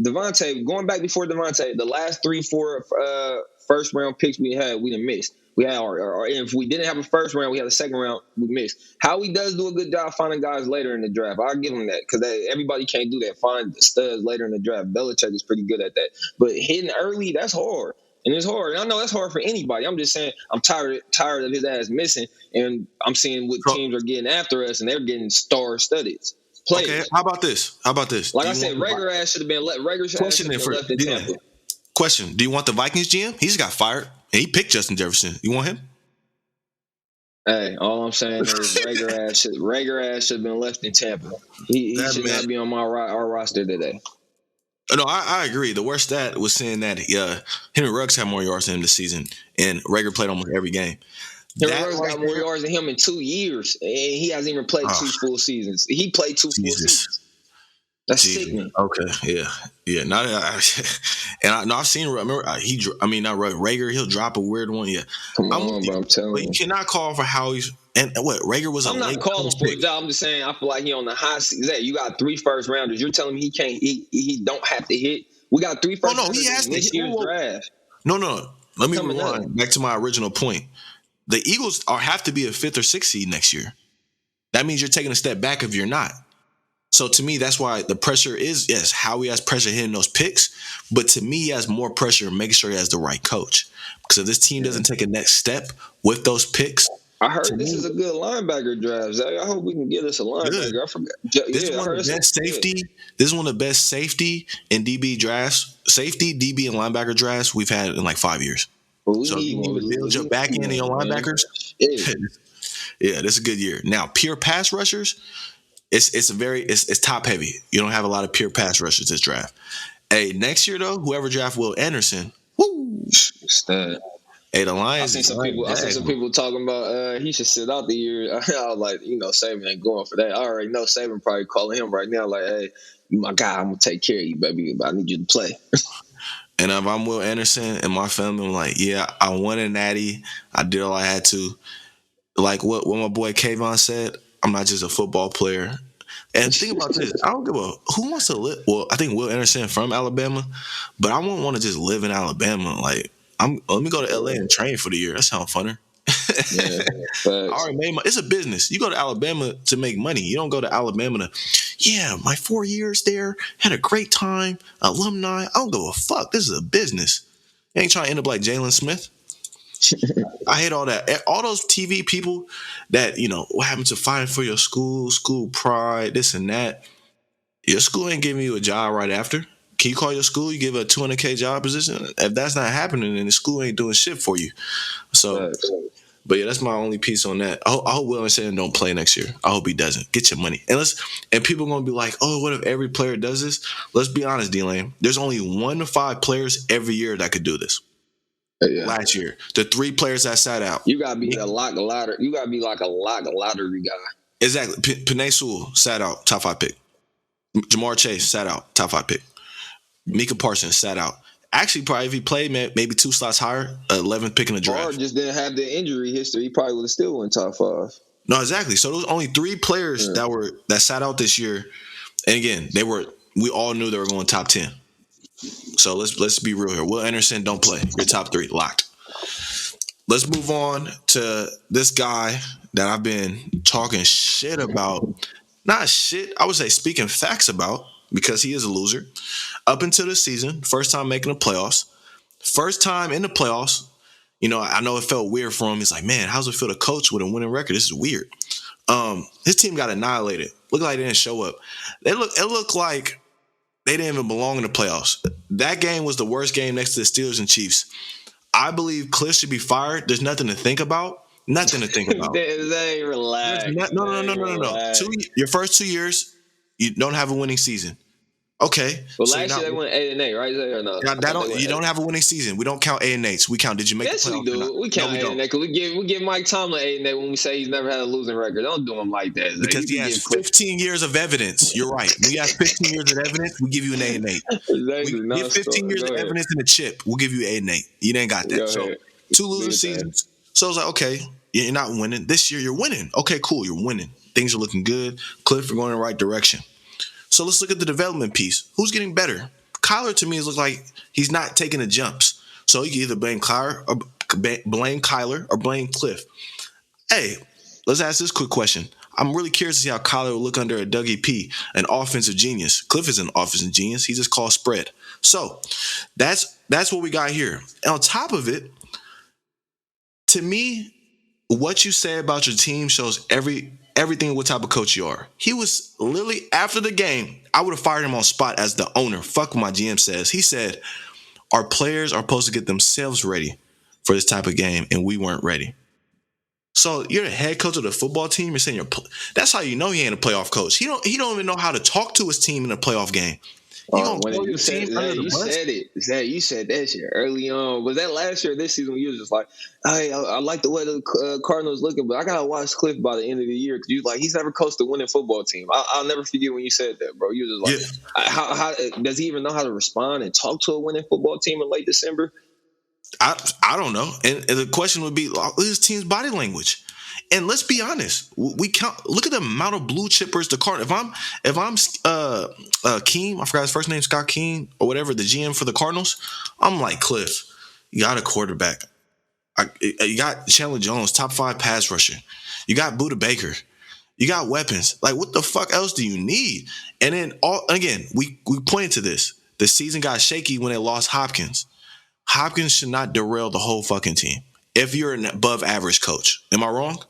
Devontae, going back before Devontae, the last 3-4 first round picks we done missed. We had if we didn't have a 1st round, we had a 2nd round, we missed. Howie does do a good job finding guys later in the draft. I'll give him that because everybody can't do that. Find studs later in the draft. Belichick is pretty good at that. But hitting early, that's hard. And it's hard. And I know that's hard for anybody. I'm just saying I'm tired of his ass missing. And I'm seeing what teams are getting after us, and they're getting star-studded players. Okay, how about this? Like I said, Rager ass should have been left. Left in Tampa. Question: do you want the Vikings GM? He just got fired, and he picked Justin Jefferson. You want him? Hey, all I'm saying is Rager ass should have been left in Tampa. He should not be on our roster today. No, I agree. The worst stat was saying that Henry Ruggs had more yards than him this season, and Rager played almost every game. Henry That Ruggs right got more there, yards than him in 2 years, and he hasn't even played oh, 2 full seasons. He played 2 full Jesus. seasons. That's Jesus. sickening. Okay. Yeah. Yeah. Not. And I, no, I've seen. Remember, I mean, not Rager. He'll drop a weird one. Yeah. Come I'm with on, you. bro. I'm telling But you you. cannot call for Howie's. And what Rager was a I'm late not calling first for pick. a job. I'm just saying I feel like he on the high seat. Zay, you got 3 first rounders. You're telling me he can't. He don't have to hit. We got 3 Oh first no, he rounders has in to. this year's draft No. Let me coming up. rewind back to my original point. The Eagles have to be a 5th or 6th seed next year. That means you're taking a step back if you're not. So to me, that's why the pressure is, yes, Howie has pressure hitting those picks, but to me, he has more pressure making sure he has the right coach. Because if this team doesn't take a next step with those picks, I to heard this me, is a good linebacker draft, Zay. I hope we can get us a good. linebacker. I forgot. This is Yeah, I one of heard the this. best safety. This is one of the best safety and DB drafts, safety, DB, and linebacker drafts we've had in like 5 years. Well, we So if need you one. need to build your We back need end and your one, man. linebackers, Yeah. yeah, this is a good year. Now, pure pass rushers, it's top heavy. You don't have a lot of pure pass rushers this draft. Hey, next year though, whoever draft Will Anderson, woo. Stud. Hey, the I Lions. seen some people talking about he should sit out the year. I was like, Saban ain't going for that. I already know Saban probably calling him right now, like, hey, you my guy, I'm gonna take care of you, baby, but I need you to play. And if I'm Will Anderson and my family, I'm like, yeah, I won a natty. I did all I had to. Like what my boy Kayvon said, I'm not just a football player. And think about this. I don't give a who wants to live. Well, I think Will Anderson from Alabama, but I wouldn't want to just live in Alabama. Like, let me go to LA and train for the year. That sounds funner. Yeah, I already made it's a business. You go to Alabama to make money. You don't go to Alabama to, yeah, my 4 years there, had a great time, alumni. I don't give a fuck. This is a business. You ain't trying to end up like Jalen Smith. I hate all that. All those TV people that, what happened to fighting for your school pride, this and that. Your school ain't giving you a job right after. Can you call your school? You give a $200K job position? If that's not happening, then the school ain't doing shit for you. So, but yeah, that's my only piece on that. I hope Will Anderson don't play next year. I hope he doesn't. Get your money. And people are going to be like, oh, what if every player does this? Let's be honest, D-Lane. There's only 1 to 5 players every year that could do this. Yeah. Last year, the 3 players that sat out. You gotta be a lock lottery. You gotta be like a lock lottery guy. Exactly. Penei Sewell sat out, top 5 pick. Jamar Chase sat out, top 5 pick. Micah Parsons sat out. Actually, probably if he played, maybe 2 slots higher, 11th pick in the draft. Or just didn't have the injury history. He probably would have still went top 5. No, exactly. So those only 3 players that sat out this year, and again, we all knew they were going top 10. So let's be real here. Will Anderson, don't play. You're top 3, locked. Let's move on to this guy that I've been talking shit about. Not shit, I would say speaking facts about, because he is a loser. Up until this season, first time making the playoffs. First time in the playoffs. I know it felt weird for him. He's like, man, how's it feel to coach with a winning record? This is weird. His team got annihilated. Looked like they didn't show up. It looked like they didn't even belong in the playoffs. That game was the worst game next to the Steelers and Chiefs. I believe Cliff should be fired. There's nothing to think about. Nothing to think about. They relax. No. Your first 2 years, you don't have a winning season. Okay. Well, last year they went 8-8, right? Or no? You don't have a winning season. We don't count 8-8s. We count. Did you make the playoffs? Yes, we do. We count 8-8 because we give Mike Tomlin 8-8 when we say he's never had a losing record. Don't do him like that. Because he has 15 years of evidence. You're right. We have 15 years of evidence. We give you an 8-8. Exactly. We give 15 years of evidence in the chip. We'll give you 8-8. You ain't got that. So 2 losing seasons. So it's like, okay, you're not winning. This year you're winning. Okay, cool. You're winning. Things are looking good. Cliff are going in the right direction. So let's look at the development piece. Who's getting better? Kyler, to me, looks like he's not taking the jumps. So you can either blame Kyler or blame Cliff. Hey, let's ask this quick question. I'm really curious to see how Kyler will look under a Dougie P, an offensive genius. Cliff is an offensive genius. He just calls spread. So that's what we got here. And on top of it, to me, what you say about your team shows everything what type of coach you are. He was literally, after the game, I would have fired him on spot as the owner. Fuck what my GM says. He said, our players are supposed to get themselves ready for this type of game, and we weren't ready. So you're the head coach of the football team. You're saying that's how you know he ain't a playoff coach. He don't even know how to talk to his team in a playoff game. You gonna When throw you your said team under that, the you bus? said it. Zach, you said that shit early on. Was that last year or this season when you was just like, hey, I like the way the Cardinals looking, but I gotta watch Cliff by the end of the year because you like he's never coached a winning football team. I'll never forget when you said that, bro. You was Yeah, just like, how does he even know how to respond and talk to a winning football team in late December? I don't know. And the question would be, his team's body language. And let's be honest, we count. Look at the amount of blue chippers the card. If I'm Keem, I forgot his first name, Scott Keem or whatever, the GM for the Cardinals, I'm like, Cliff, you got a quarterback. You got Chandler Jones, top 5 pass rusher. You got Buda Baker. You got weapons. Like, what the fuck else do you need? And then again, we pointed to this. The season got shaky when they lost Hopkins. Hopkins should not derail the whole fucking team. If you're an above average coach, am I wrong?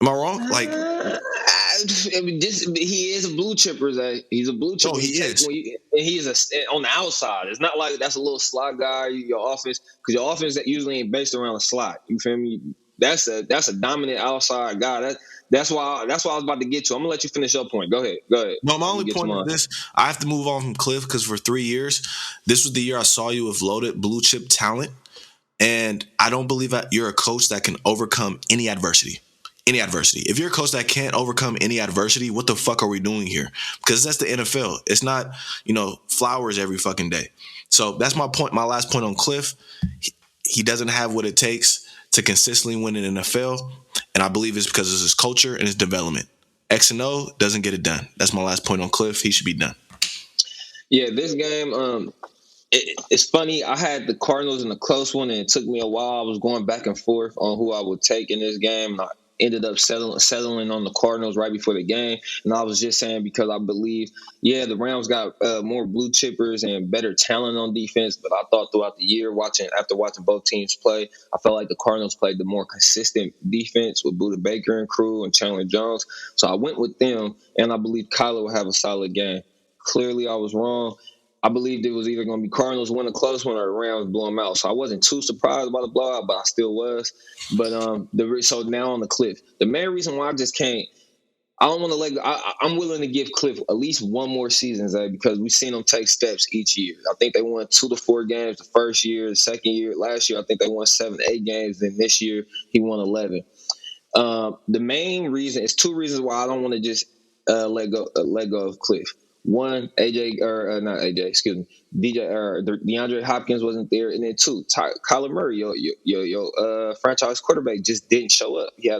Am I wrong? Like, I mean, he is a blue chipper. Zach. He's a blue chipper. no, he is. And he's on the outside. It's not like that's a little slot guy. Your offense, because your offense that usually ain't based around a slot. You feel me? That's a dominant outside guy. That's why I was about to get to. I'm gonna let you finish your point. Go ahead. No, my I'm gonna only get to point is mine. this: I have to move on from Cliff because for 3 years, this was the year I saw you with loaded blue chip talent, and I don't believe that you're a coach that can overcome any adversity. Any adversity. If you're a coach that can't overcome any adversity, what the fuck are we doing here? Because that's the NFL. It's not, flowers every fucking day. So that's my point. My last point on Cliff. He doesn't have what it takes to consistently win in the NFL, and I believe it's because of his culture and his development. X and O doesn't get it done. That's my last point on Cliff. He should be done. Yeah, this game. It's funny. I had the Cardinals in a close one, and it took me a while. I was going back and forth on who I would take in this game. And I ended up settling on the Cardinals right before the game. And I was just saying because I believe, the Rams got more blue chippers and better talent on defense. But I thought throughout the year, after watching both teams play, I felt like the Cardinals played the more consistent defense with Buda Baker and crew and Chandler Jones. So I went with them, and I believe Kyler will have a solid game. Clearly, I was wrong. I believed it was either going to be Cardinals win a close one or the Rams blow them out. So I wasn't too surprised by the blowout, but I still was. But so now on the Cliff, the main reason why I just can't, I don't want to let go. I'm willing to give Cliff at least one more season, Zay, because we've seen him take steps each year. I think they won 2 to 4 games the first year, the second year. Last year, I think they won 7 to 8 games. Then this year, he won 11. The main reason, it's 2 reasons why I don't want to just let go of Cliff. One, AJ or not AJ, excuse me, DJ or DeAndre Hopkins wasn't there, and then 2, Kyler Murray, your franchise quarterback, just didn't show up. He had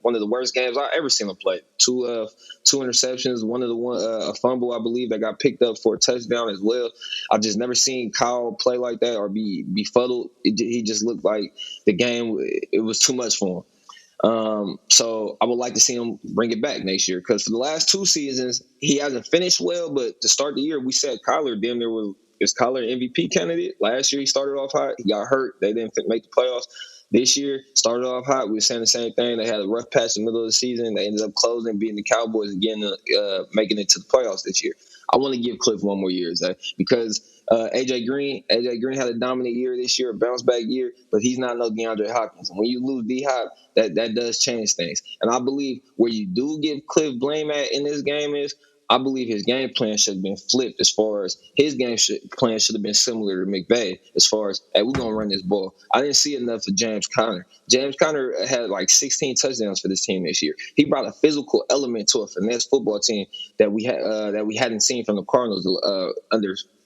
one of the worst games I ever seen him play. Two interceptions, a fumble I believe that got picked up for a touchdown as well. I've just never seen Kyle play like that or be befuddled. He just looked like the game, it was too much for him. So I would like to see him bring it back next year because for the last 2 seasons he hasn't finished well. But to start the year, we said Kyler is Kyler an MVP candidate. Last year he started off hot. He got hurt. They didn't make the playoffs. This year started off hot. We were saying the same thing. They had a rough patch in the middle of the season. They ended up closing, beating the Cowboys again, making it to the playoffs this year. I want to give Cliff one more year, Zach, because AJ Green had a dominant year this year, a bounce back year, but he's not no DeAndre Hopkins. When you lose D Hop, that does change things. And I believe where you do give Cliff blame at in this game is I believe his game plan should have been flipped as far as his plan should have been similar to McVay as far as, hey, we're going to run this ball. I didn't see enough of James Conner. James Conner had like 16 touchdowns for this team this year. He brought a physical element to a finesse football team that we hadn't seen from the Cardinals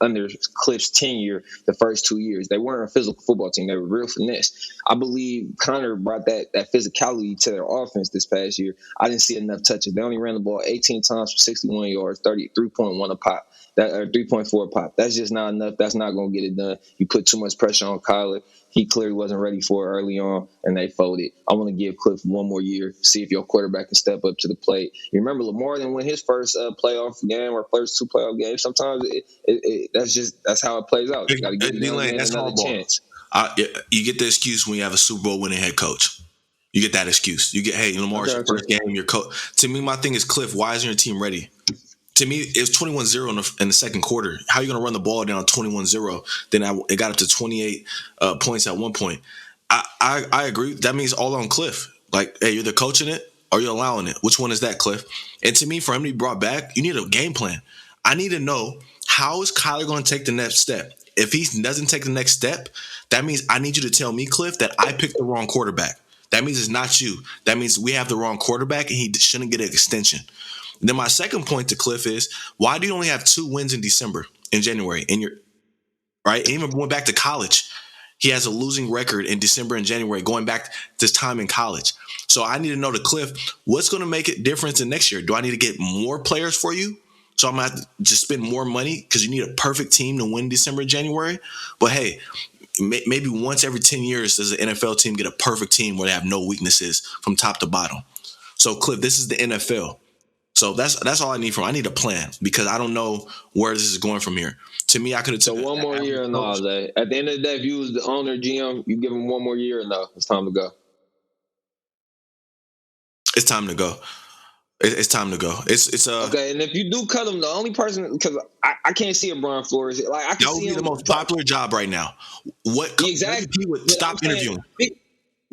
under Cliff's tenure the first 2 years. They weren't a physical football team. They were real finesse. I believe Conner brought that physicality to their offense this past year. I didn't see enough touches. They only ran the ball 18 times for 61 yards, 33.1 a pop. That 3.4 a pop. That's just not enough. That's not going to get it done. You put too much pressure on Kyler. He clearly wasn't ready for it early on, and they folded. I want to give Cliff one more year, see if your quarterback can step up to the plate. You remember Lamar didn't win his first playoff game or first 2 playoff games. Sometimes that's how it plays out. You got to give the young man another chance. You get the excuse when you have a Super Bowl winning head coach. You get that excuse. You get, hey, Lamar's your first game, your coach. To me, my thing is, Cliff, why isn't your team ready? To me, it was 21-0 in the second quarter. How are you going to run the ball down 21-0? Then it got up to 28 points at one point. I agree. That means all on Cliff. Like, hey, you're the coaching it or you're allowing it. Which one is that, Cliff? And to me, for him to be brought back, you need a game plan. I need to know, how is Kyler going to take the next step? If he doesn't take the next step, that means I need you to tell me, Cliff, that I picked the wrong quarterback. That means it's not you. That means we have the wrong quarterback and he shouldn't get an extension. And then my second point to Cliff is, why do you only have 2 wins in January? And you're right. And even going back to college, he has a losing record in December and January, going back to his time in college. So I need to know, to Cliff, what's going to make it different in next year? Do I need to get more players for you? So I'm going to have to just spend more money because you need a perfect team to win December and January. But hey, maybe once every 10 years does an NFL team get a perfect team where they have no weaknesses from top to bottom. So Cliff, this is the NFL. So that's all I need from. I need a plan because I don't know where this is going from here. To me, I could have taken. So one more year or no, Zay? At the end of the day, if you was the owner, GM, you give him one more year or no? It's time to go. It's time to go. It's time to go. It's okay. And if you do cut him, the only person, because I can't see a Brian Flores. Like I can that would see be him, the most popular job right now. What exactly? He would stop interviewing.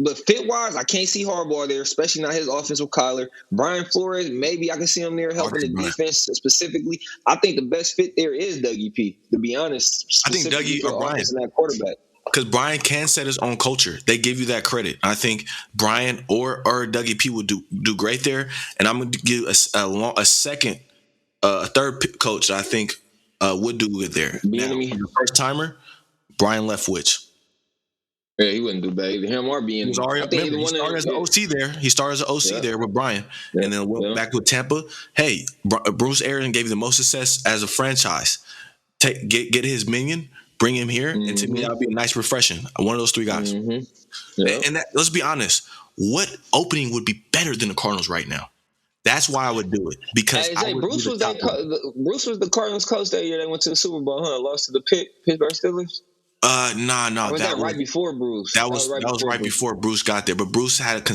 But fit-wise, I can't see Harbaugh there, especially not his offense with Kyler. Brian Flores, maybe I can see him there helping the defense specifically. I think the best fit there is Dougie P, to be honest. I think Dougie or Brian. And that quarterback. Because Brian can set his own culture. They give you that credit. I think Brian or Dougie P would do great there. And I'm going to give a second, third coach that I think would do good there. The first timer, Brian Leftwich. Yeah, he wouldn't do bad either. Him or being. He started as an OC there. He started as an OC there with Brian, and then went back with Tampa. Hey, Bruce Arians gave you the most success as a franchise. Get his minion, bring him here, and to me that would be a nice refreshing. One of those 3 guys. And let's be honest, what opening would be better than the Cardinals right now? That's why I would do it, because Bruce was the Cardinals coach that year. They went to the Super Bowl, lost to the Pittsburgh Steelers. No. Or was that right before Bruce? That was right before Bruce got there. But Bruce had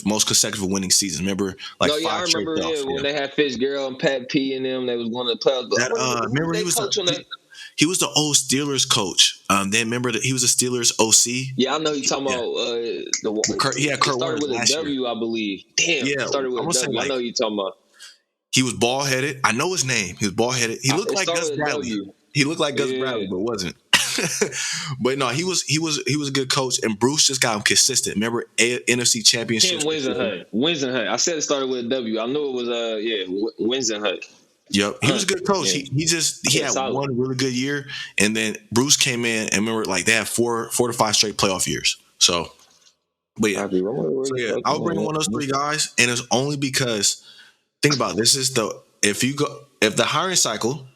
most consecutive winning seasons. Remember, like 5 straight playoffs. When they had Fitzgerald and Pat P and them, they was going to the playoffs. Remember, he was the old Steelers coach. Then remember that he was a Steelers OC. Yeah, I know you're talking about. He had Kurt Warner last year. I believe. Damn, started with a W. I know you're talking about. He was bald headed. I know his name. He was bald headed. He looked like Gus Bradley. He looked like Gus Bradley, but wasn't. But no, he was a good coach, and Bruce just got him consistent. Remember, NFC Championship. Winston Hunt. I said it started with a W. I knew it was Winston Hunt. Yep, he was a good coach. Yeah. He had solid. One really good year, and then Bruce came in, and remember, like they had 4 to 5 straight playoff years. So, but yeah, I'll bring one of those 3 guys, and it's only because think about it, this is if the hiring cycle.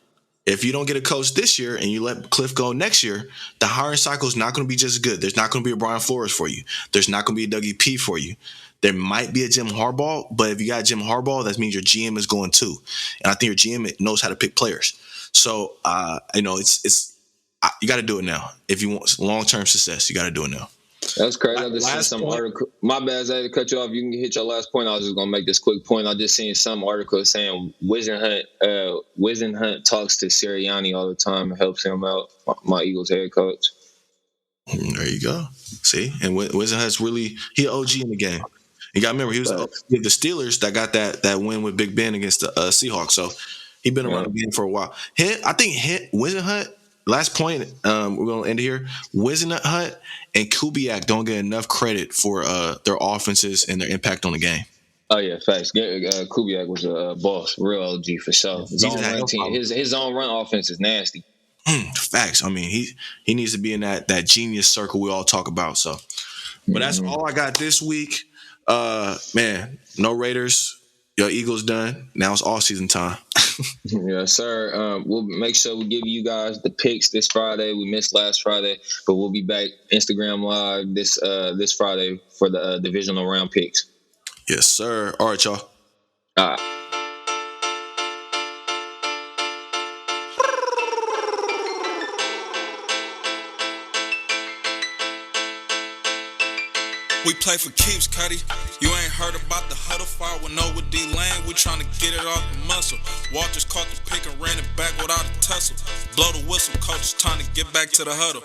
If you don't get a coach this year and you let Cliff go next year, the hiring cycle is not going to be just good. There's not going to be a Brian Flores for you. There's not going to be a Dougie P for you. There might be a Jim Harbaugh, but if you got Jim Harbaugh, that means your GM is going too. And I think your GM knows how to pick players. So, it's you got to do it now. If you want long-term success, you got to do it now. That's crazy. I just seen some article. My bad, I had to cut you off. You can hit your last point. I was just gonna make this quick point. I just seen some article saying Winston Hunt talks to Sirianni all the time and helps him out. My Eagles head coach. There you go. See, and Winston Hunt's really he an OG in the game. You got to remember he was the Steelers that got that win with Big Ben against the Seahawks. So he been around the game for a while. I think Winston Hunt. Last point, we're going to end here. Winston Hunt and Kubiak don't get enough credit for their offenses and their impact on the game. Oh, yeah, facts. Kubiak was a boss, real OG for sure. His own run offense is nasty. Facts. I mean, he needs to be in that genius circle we all talk about. So, but that's all I got this week. Man, no Raiders. Your Eagles done. Now it's all season time. Yes, sir. We'll make sure we give you guys the picks this Friday. We missed last Friday, but we'll be back Instagram Live this Friday for the divisional round picks. Yes, sir. All right, y'all. All right. We play for keeps, Cuddy. You ain't heard about the Huddle fire with no with D-Lane. We tryna get it off the muscle. Walters caught the pick and ran it back without a tussle. Blow the whistle, coach is trying to get back to the huddle.